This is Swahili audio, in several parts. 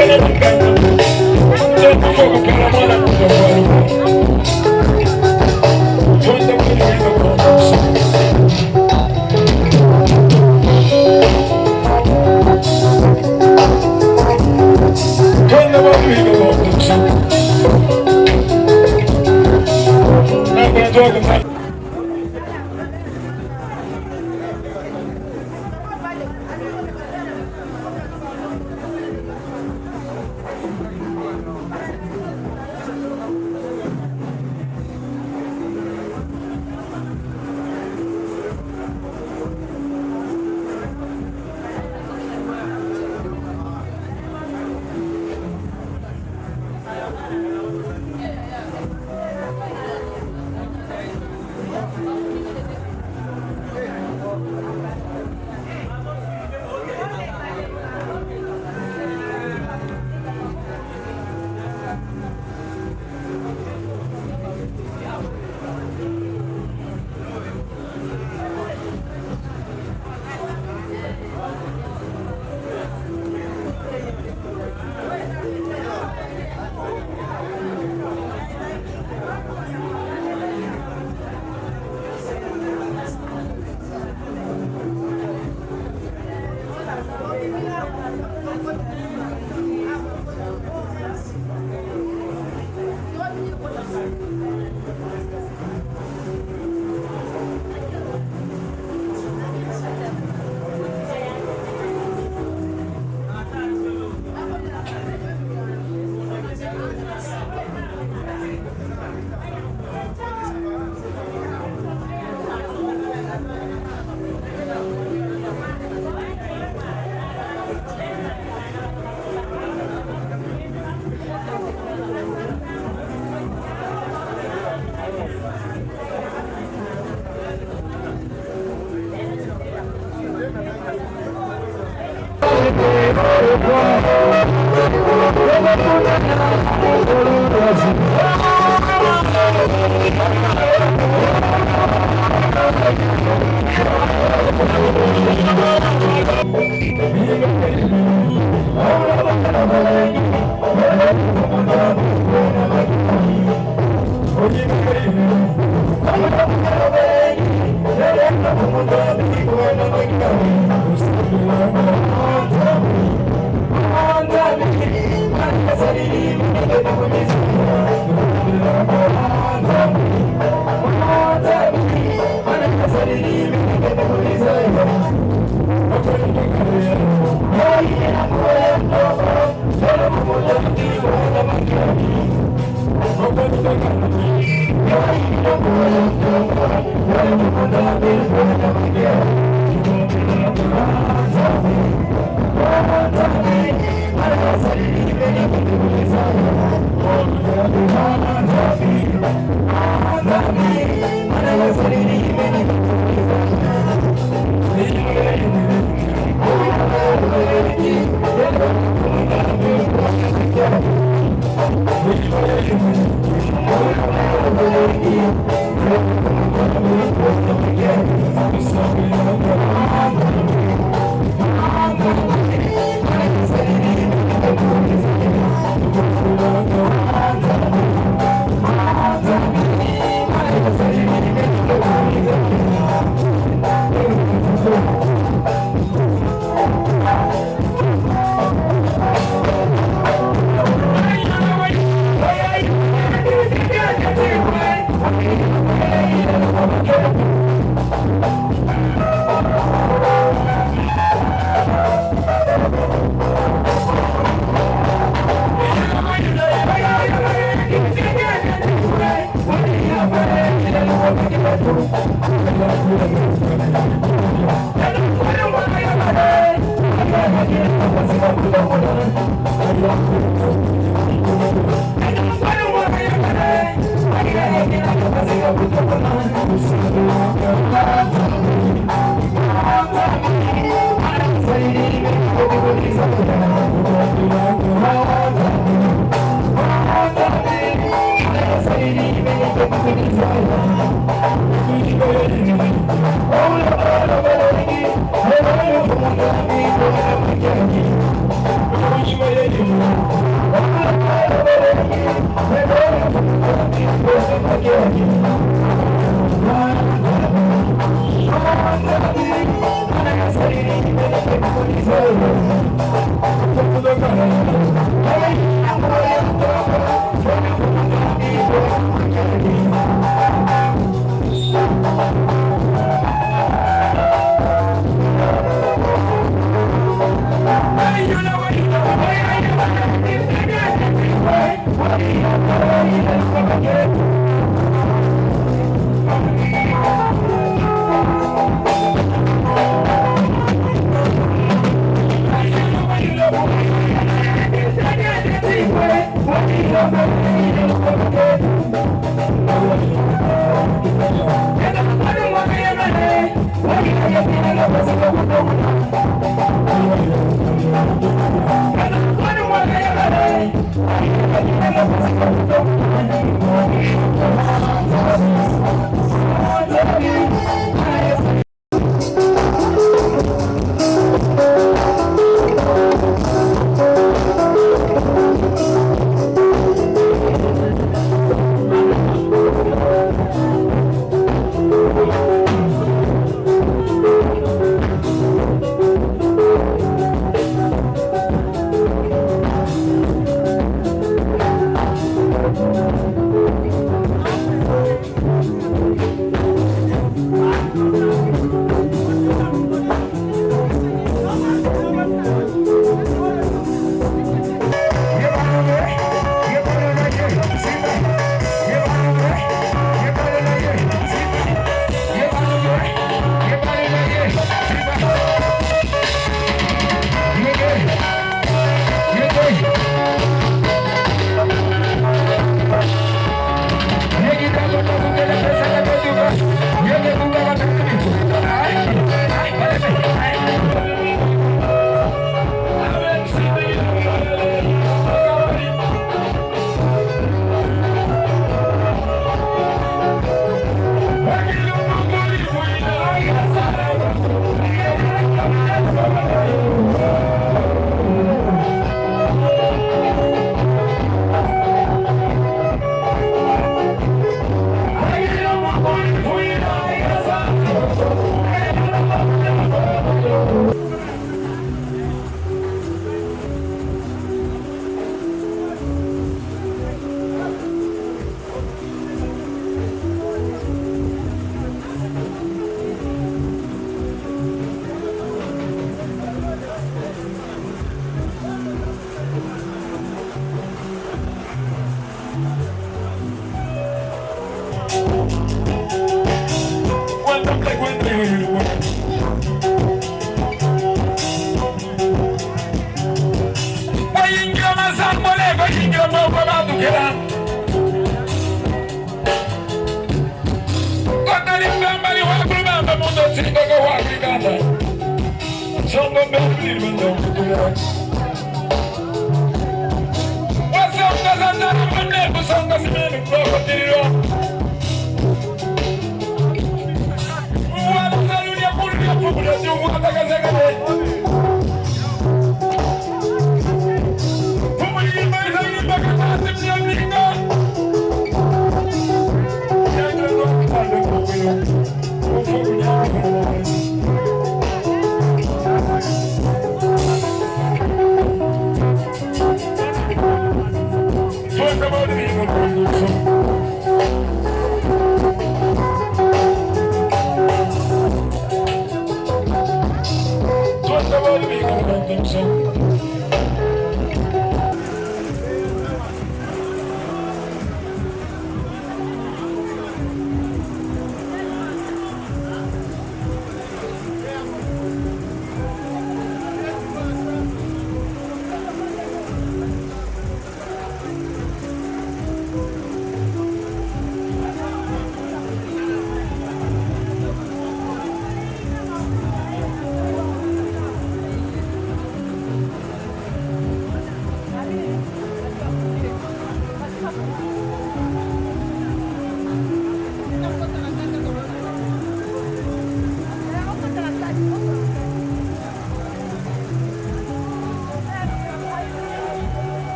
Okay.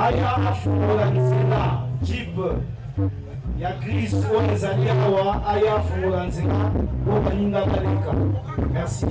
aya afungula nzela jipe ya Kristo ezali awa aya afungula nzela po baninga baleka. Merci.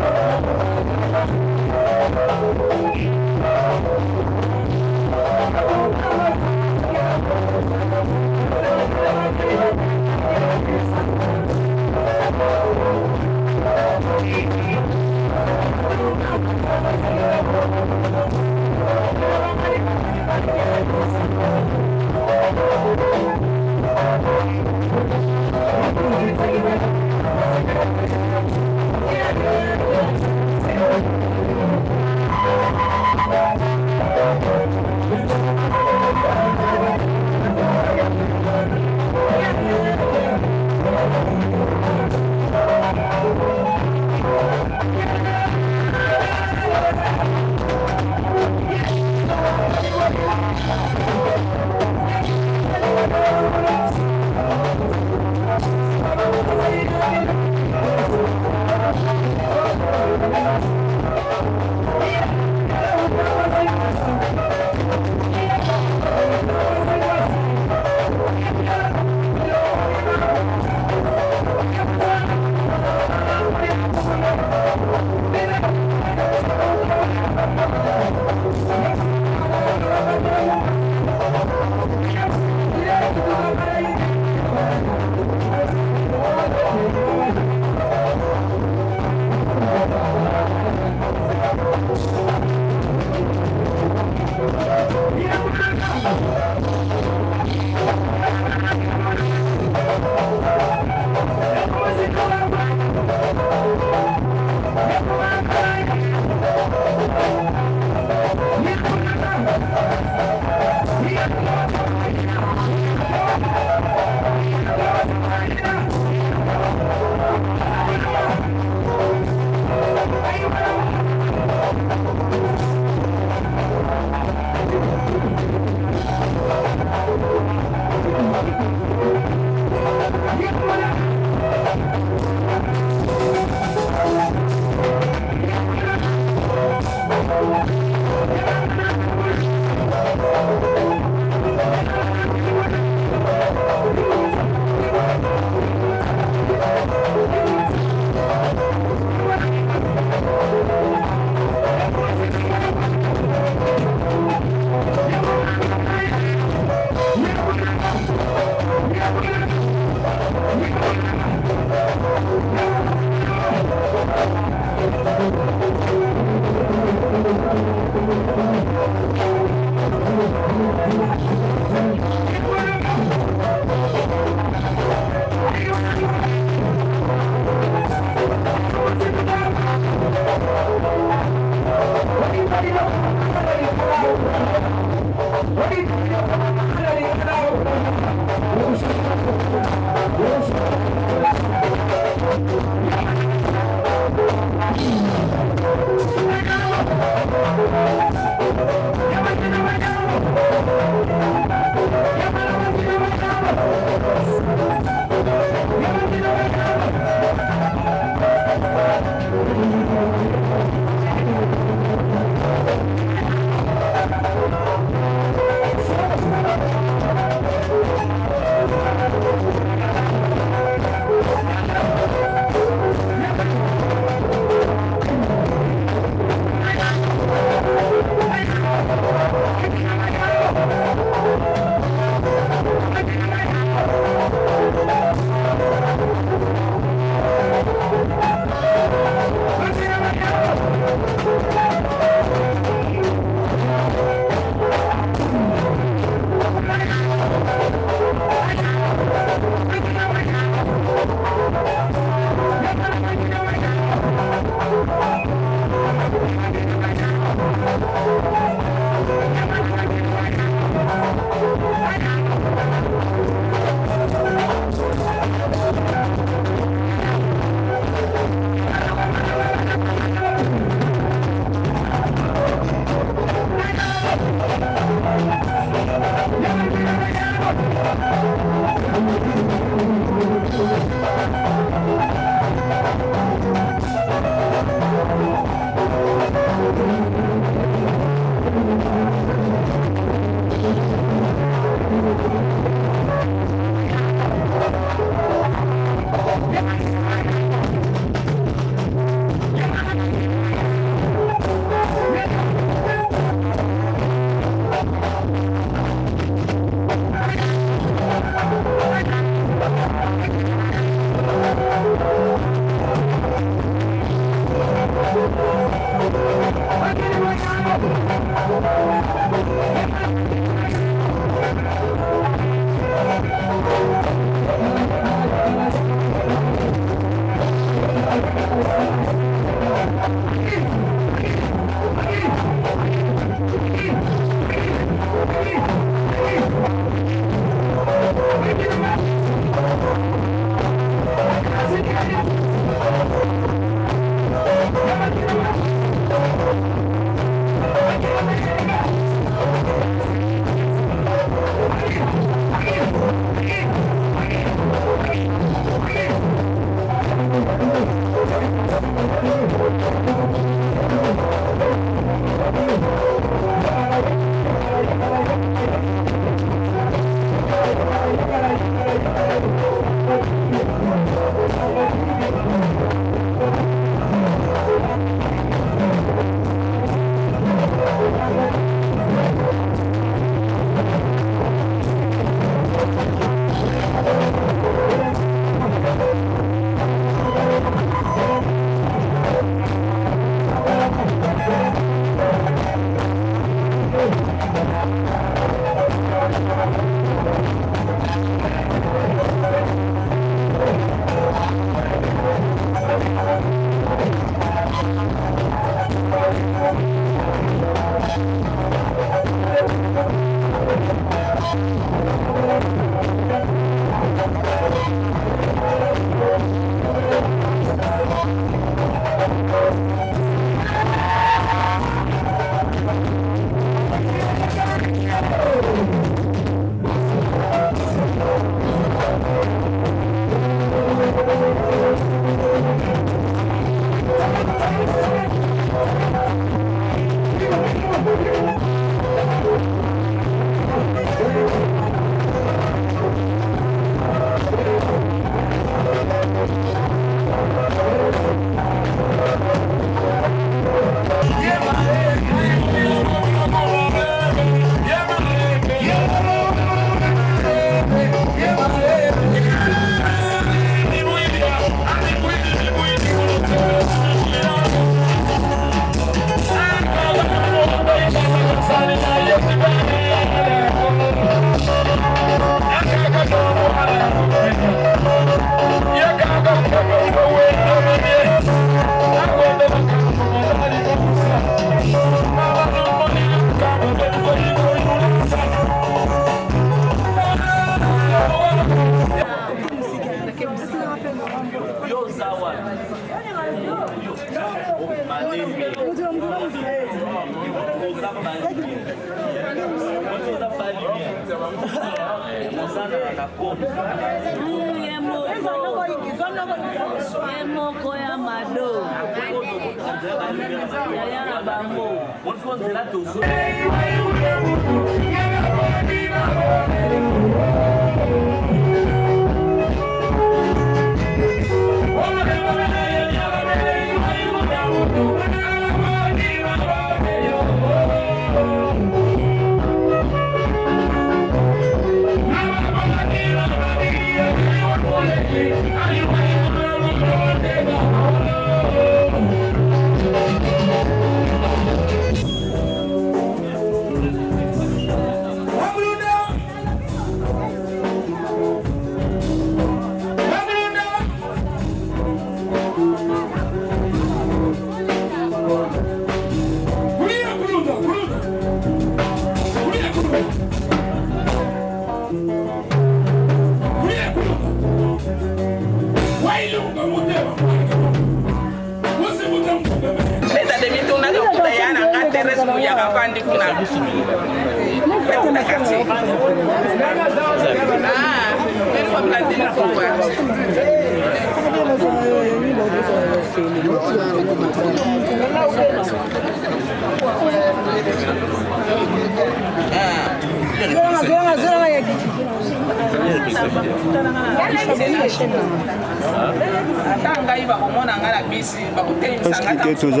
Expliquez tout ça.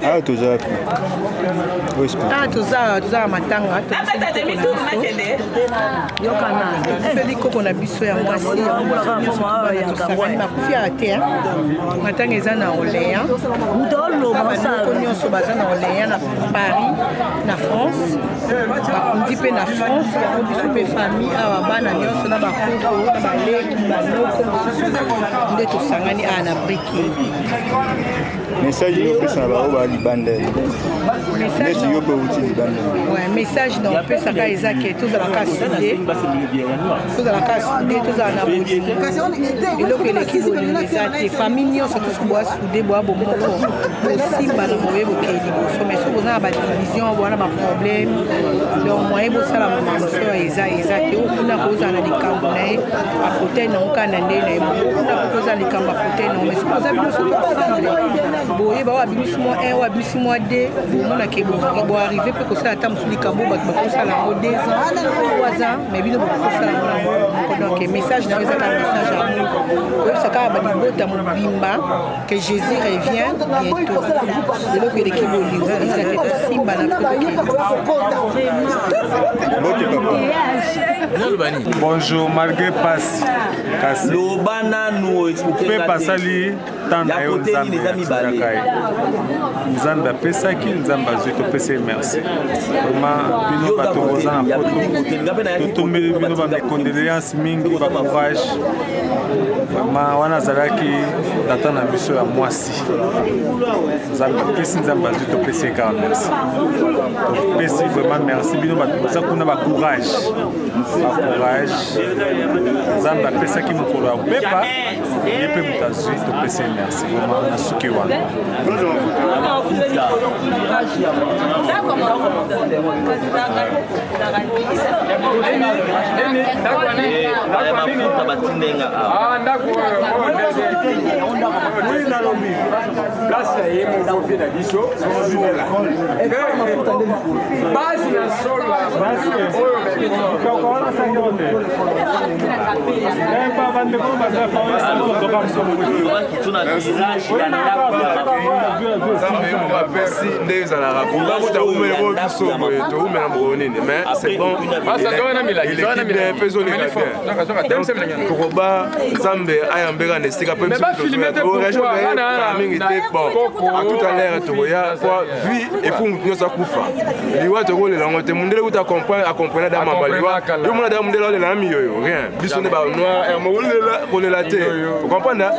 Ah, tout ça. Ah, tout ça, matanga. Feliko qu'on a biso ya mwasi makufi ya te matanga eza na Oléa ndolo basako nyonso baza na Oléa na Paris na France bakundi pe na France ya biso pe famille awa bana nyonso na bakoko na baleki banoko mosusu nde tosangani awa na briki message yopesa na bao balibandele neti yo pe uti libandele message na opesaka eza ke tozalaka sude tozala na bolingo eloko eleki bolingo eza te famille nyonso tosoboa sude boa bomoko bosimba na moye bokei liboso mais so boza na badivision boa na baproblème donc moye bosala momanso eza te okuna kozala na likambo na ye akotai nango kaka na nde na ye okuna kozala likambo akotai nango mais sokoza biloso tokosamble boye baoyo abimisi mwa 1 oyo abimisi mwa 2 bomonake boarrive mpe kosala ata mosu likambo bato bakosala yango 2 ans 3 ans mais bino bokosala yango donc message na ezaka message amour koyebisa kaka balibota mobimba que Jésus revient bientôt eloko eleki bolingo eza te tosimba na bonjour malgré passe kasi mpe basali tanda yo nzambe apesaki nzambe azwi topesa ye merci vraiment bino bato boza na poto totombeli bino bamecondoléance mingi bacourage vraiment wana azalaki tata na biso ya mwasi nzambe apesi nzambe azwi topesa ye kaka merci topesi vraiment merci bino bato boza kuna bacourage nzambe apesaki mokolo ya kopepa ye mpe moto azwi topesa ye merci vraiment na suki wana mafuta batindenga place ye mokofi na biso basi na solo merci nde ezalaka kuta umele biso boye toumela mboko nini mais c'est bon kokoba nzambe ayambeka na esika mpe mingi te bon a tout à l'heure tokoya kwa vie efungu nyonso akufa liwa tokolela yango te mundele kuta acomprene da mamba liwa yo mona da mundele olela na miyoyo rien biso nde banoir kolela te okomprendre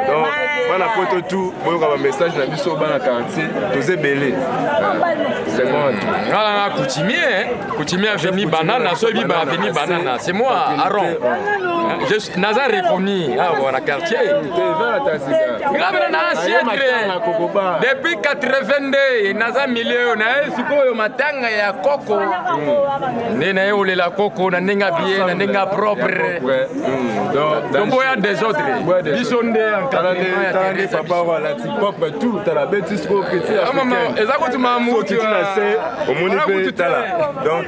donc bana poto tout boyoka bamessage na biso bana quartier toza ebele c'est bon ngala coutumier aveni banana soyebi baaveni banana c'est moi Aaron naza reconnu awa na quartier ngabela na siècle depuis 82 naza milieu na ye sikoyo matanga ya koko nde na ye olela koko na ndenge bien na ndenge propre donc boya des autres biso nde encadrement papa wala pop tout tala bêtise ko petit africain eza kutuma mutu na se omoni pe tala donc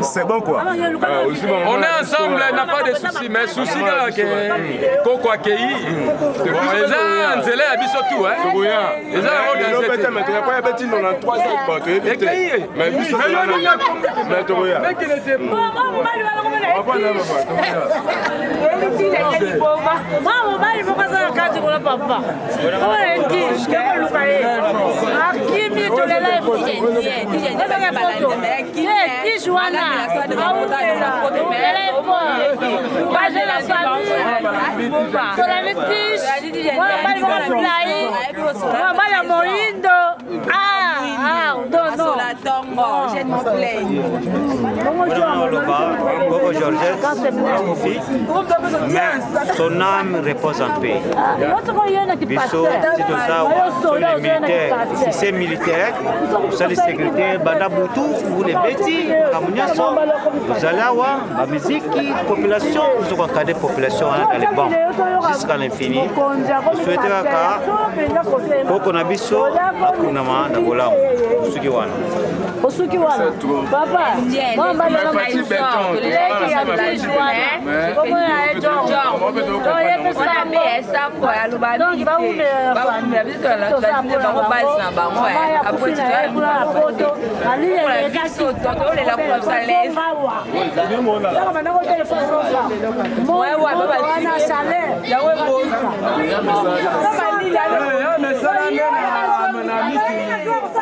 c'est bon quoi on est ensemble n'a pas de soucis mais souci que koko akei eza nzela ya biso tout eza on peut mettre il pas petit 93 ans tu éviter mais biso mais toya papa. mais son âme repose en paix. Biso, si c'est militaire, vous allez sécurité, Badabutu, vous les bêtis, vous allez avoir la musique, population, vous allez encadrer la population dans les bancs, jusqu'à l'infini. Vous souhaitez que Koko Nabiso, Akunama, Nabolam, Sukiwana. Papa, Maman